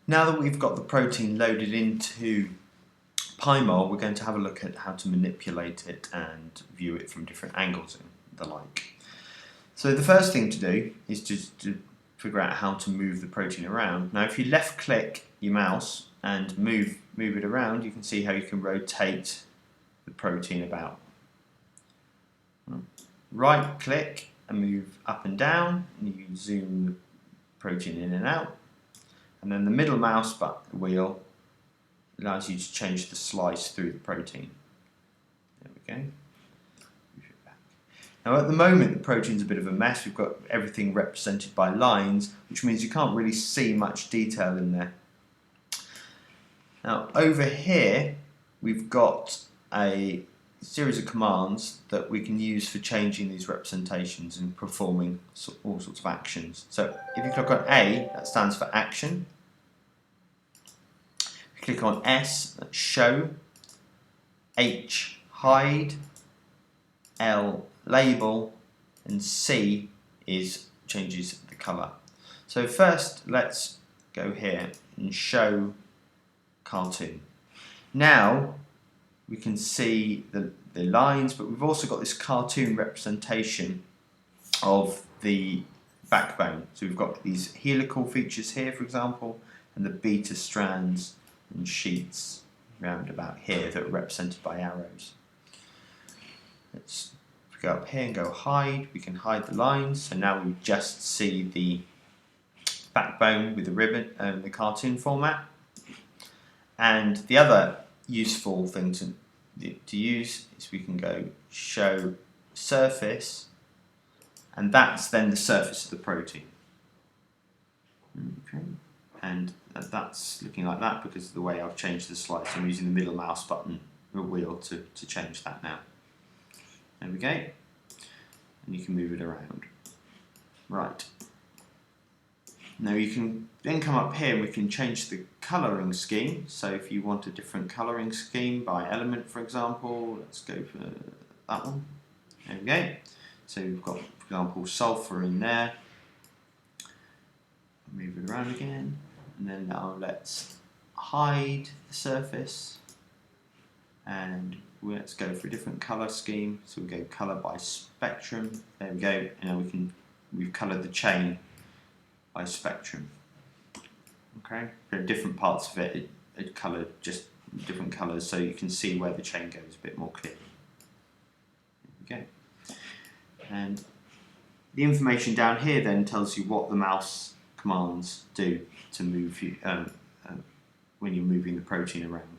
Now that we've got the protein loaded into pymol, we're going to have a look at how to manipulate it and view it from different angles and the like. So the first thing to do is just to figure out how to move the protein around. Now if you left click your mouse and move it around, you can see how you can rotate the protein about. Right click and move up and down, and you can zoom the protein in and out. And then the middle mouse button wheel allows you to change the slice through the protein. There we go. Move it back. Now at the moment the protein's a bit of a mess. We've got everything represented by lines, which means you can't really see much detail in there. Now over here we've got a series of commands that we can use for changing these representations and performing all sorts of actions. So if you click on A, that stands for action. If you click on S, that's show. H, hide. L, label. And C changes the colour. So first let's go here and show cartoon. Now we can see the lines, but we've also got this cartoon representation of the backbone. So we've got these helical features here, for example, and the beta strands and sheets round about here that are represented by arrows. Let's go up here and go hide. We can hide the lines, so now we just see the backbone with the ribbon and the cartoon format. And the other useful thing to use is we can go show surface, and that's then the surface of the protein. Okay, and that's looking like that because of the way I've changed the slice. I'm using the middle mouse button or wheel to change that now. There we go, and you can move it around. Right. Now you can then come up here and we can change the colouring scheme. So if you want a different colouring scheme by element, for example, let's go for that one. There we go. So we've got, for example, sulphur in there. Move it around again. And then now let's hide the surface. And let's go for a different colour scheme. So we go colour by spectrum. There we go. And now we've coloured the chain by spectrum. Okay, there are different parts of it coloured just different colours, so you can see where the chain goes a bit more clearly. Okay, and the information down here then tells you what the mouse commands do to move you when you're moving the protein around.